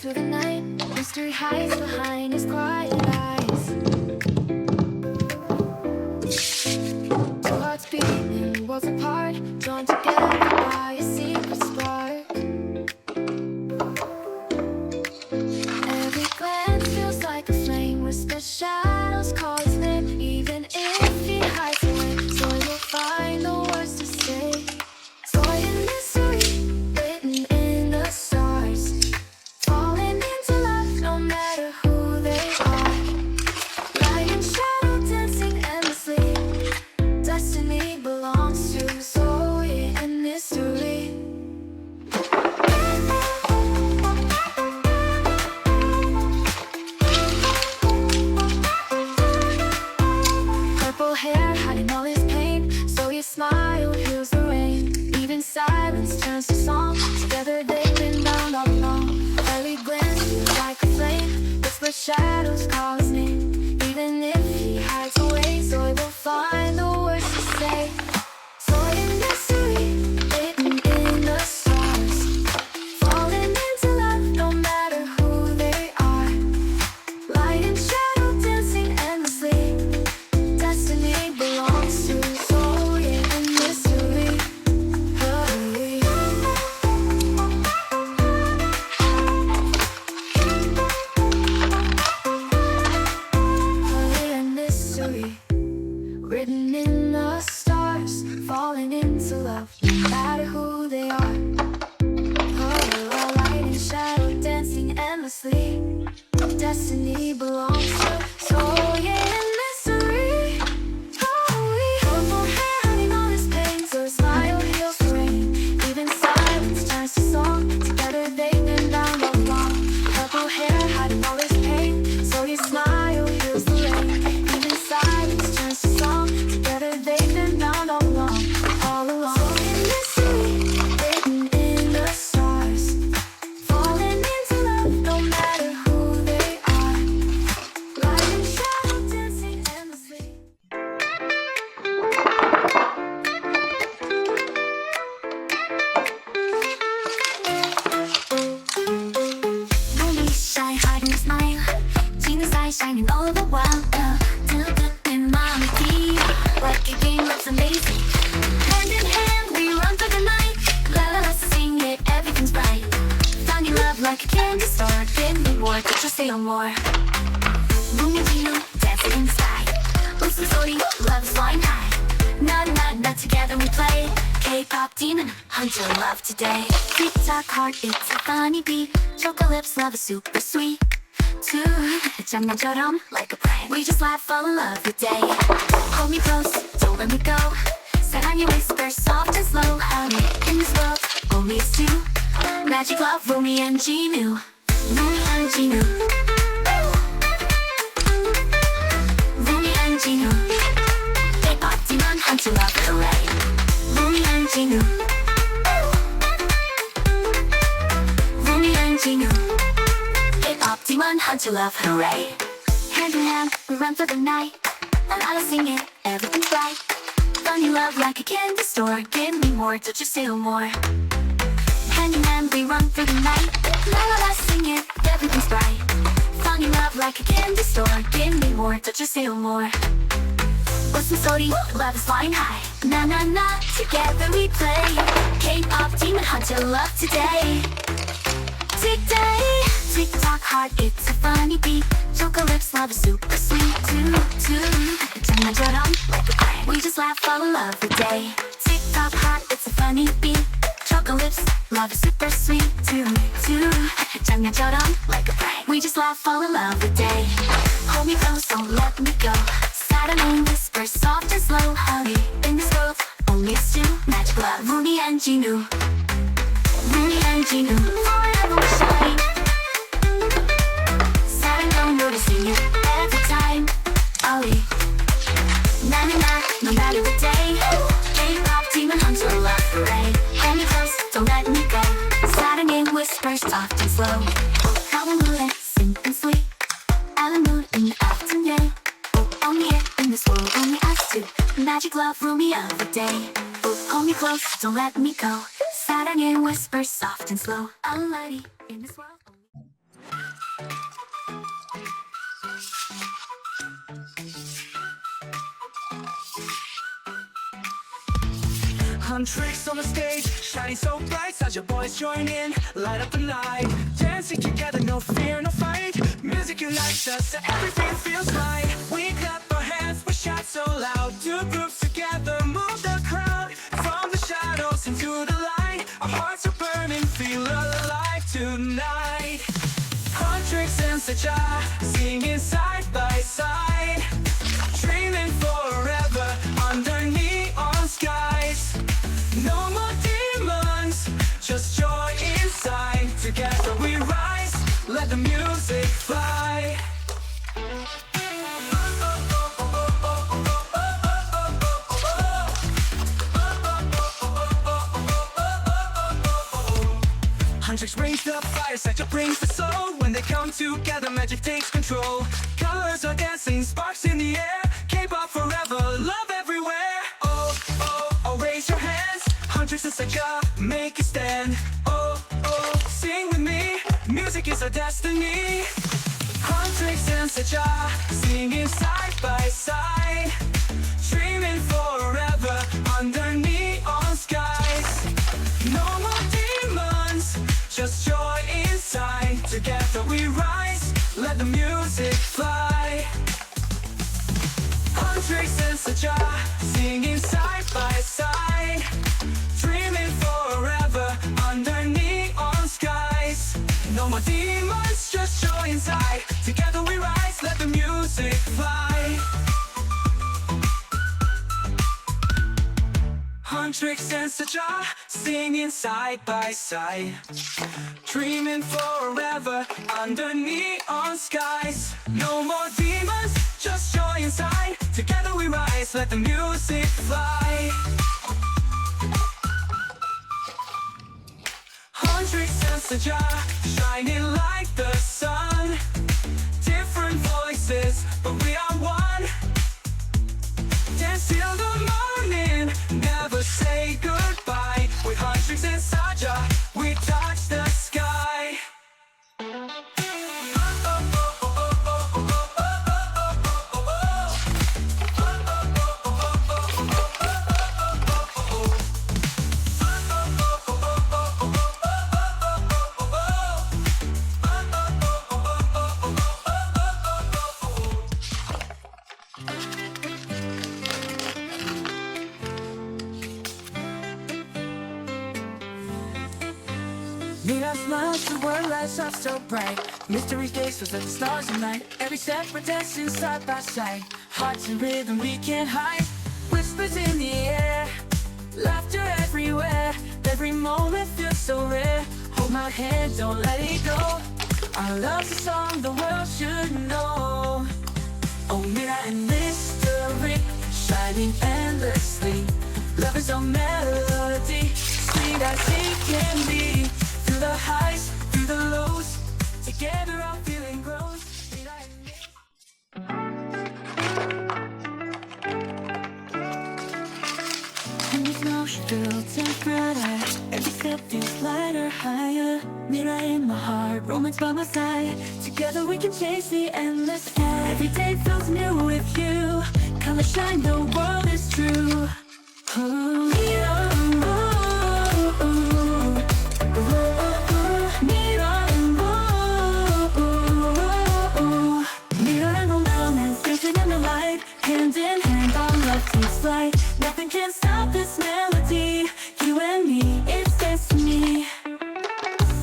through the night. Mystery hides behind his quiet eyes. Two hearts beating, worlds apart, drawn together by a secret spark. Every glance feels like a flame, whisper shadows call his name. Even if he hides away, so he will find the words to say. Joy and mystery written in the stars, falling into love no matter who they are. Light and shadow dancing endlessly, destiny belongs to Zoe and mystery. Purple hair hiding all his pain, Zoe's smile heals the rain. Even silence turns to song, together they've been bound all along. Early glance like a flame, whisper shadows call his name. Even if he hides away, Zoe will find the words to say. Joy and mystery written in the stars, falling into love no matter who they are. Light and shadow dancing endlessly, destiny belongs to Zoe and mystery. Hurry. Hurry and mystery written in the stars, falling into love no matter who they are. Oh, light and shadow dancing endlessly, destiny belongs to Zoe and mystery. Oh, purple hair hiding all his pain, so his smile heals the rain. Even silence turns to song, together they've been bound all along. Purple hair hiding all his pain, so his smile heals the rain. Even silence turns to song, together they've been bound all along, all along. Zoe and mystery written in the stars, falling into love no matter who they are. Light and shadow dancing endlessly. Only shy, hiding a smile, Gina's eyes shining all the while. In melody, like a game that's amazing. Hand in hand, we run through the night. La la la, sing it, everything's bright. Finding love like a candy store. Give me more, don't you say no more. Booming Gino, dancing in the sky. Loosen Zoe, love is flying high. Na together we play. K-pop demon hunter, love today. Tick-tock heart, it's a funny beat. Chocolate lips, love is super sweet. Two, 장난처럼 like a prank. We just laugh, fall in love today. Hold me close, don't let me go. 사랑의 whisper, soft and slow. Honey, in this world, only us two. Magic love, Romy and Ginu. Romy and Ginu. Romy and Ginu. K-pop demon hunter, love hooray. Romy and Ginu. Romy and Ginu. K-pop demon hunter, love hooray. Hand in hand, we run for the night. And I'll sing it, everything's right. Funny love like a candy store. Give me more, don't you say no more. Hand in hand, we run through the night. La la la, sing it, everything's bright. Funny love like a candy store. Give me more, don't you say no more. Listen, Zoe, love is flying high. Na, together we play. K-pop demon hunter, love today. Today, tick-tock heart, it's a funny beat. Chocolate lips, love is super sweet. Two, 장난처럼 like a prank. We just laugh, fall in love today. Tick-tock heart, it's a funny beat. Chocolate lips, love is super sweet. Two, 장난처럼 like a prank. We just laugh, fall in love today. Hold me close, don't let me go. 사랑은 whisper, soft and slow. Honey, in this world, only us two. Magic love, Romy and Ginu. Romy and Ginu, forever we shine. 사랑은 noticing it every time. Ollie, na, no matter the day. K-pop demon hunter, love parade. Hold me close, don't let me go. 사랑의 whisper, soft and slow. 가운 노래, simple and sweet. Alan mood in the afternoon. Only it in this world, only us two. Magic love, Romy of the day. Hold me close, don't let me go. 사랑의 whisper, soft and slow. A lady in this world. Huntrix on the stage, shining so bright. Saja Boys join in, light up the night. Dancing together, no fear, no fight. Music unites us, everything feels right. We clap our hands, we shout so loud. Two groups together, move the crowd. From the shadows into the light, our hearts are burning, feel alive tonight. Huntrix and Saja, singing side by side. Dreaming forever under neon skies. No more demons, just joy inside. Together we rise, let the music fly. Huntrix brings the fire, Saja brings the soul. When they come together, magic takes control. Colors are dancing, sparks in the air. K-pop forever, love everywhere. Oh, oh, oh, raise your hands. Huntrix and Saja, make a stand. Oh, oh, sing with me. Music is our destiny. Huntrix and Saja, singing side by side. Dreaming forever under neon skies. No more demons, just joy inside. Together we rise, let the music fly. Huntrix and Saja, singing side by side. Dreaming forever under neon skies. No more demons, just joy inside. Together we rise, let the music fly. Huntrix and Saja, singing side by side. Dreaming forever under neon skies. No more demons, just joy inside. Together we rise, let the music fly. Huntrix and Saja, shining like the sun. Different voices, but we are one. Dance till the morning, never say goodbye. With Huntrix and Saja, we touch the sky. Mira smiles, the world lights up so bright. Mystery days, so that the stars at night. Every step we're dancing side by side. Hearts in rhythm we can't hide. Whispers in the air, laughter everywhere. Every moment feels so rare. Hold my hand, don't let it go. Our love's a song the world should know. Oh, Mira and mystery, shining endlessly. Love is our melody, sweet as it can be. Through the highs, through the lows, together our feeling grows. And this motion builds and brighter. Every step feels lighter, higher. Mira in my heart, romance by my side. Together we can chase the endless sky. Every day feels new with you. Color shine, the world is true. Oh, Mira, hand in hand, our love takes flight. Nothing can stop this melody. You and me, it's destiny.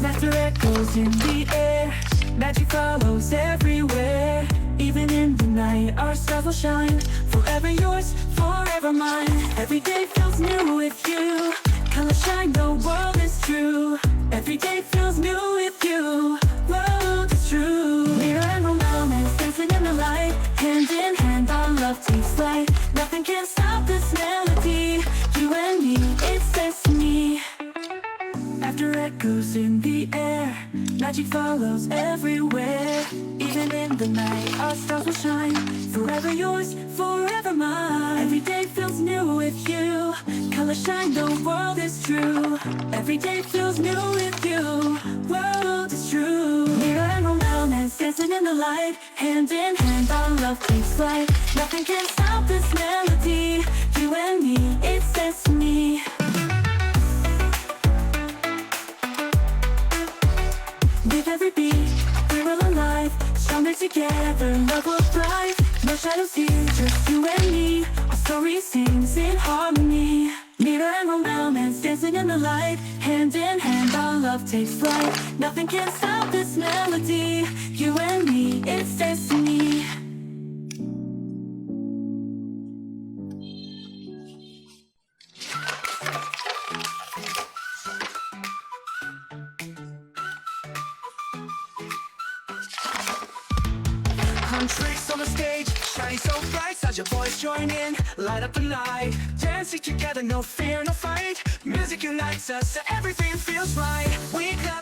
Laughter echoes in the air. Magic follows everywhere. Even in the night, our stars will shine. Forever yours, forever mine. Every day feels new with you. Color shine, the world is true. Every day feels new with you. World is true. Mira and romance dancing in the light. Hand in hand, our love takes flight. Nothing can stop this melody. You and me, it's destiny. After echoes in the air, magic follows everywhere. Even in the night, our stars will shine. Forever yours, forever mine. Every day feels new with you. Color shine, the world is true. Every day feels new with you. World is true. Mira and romance dancing in the light. Hand in hand, our love takes flight. Nothing can stop this melody. You and me, it's destiny. we sings in harmony. Mirror and romance dancing in the light. Hand in hand our love takes flight. Nothing can stop this melody. You and me, it's destiny. Huntrix on the stage, shining so bright. Saja Boys join in, light up the night. Dancing together, no fear, no fight. Music unites us, so everything feels right. We clap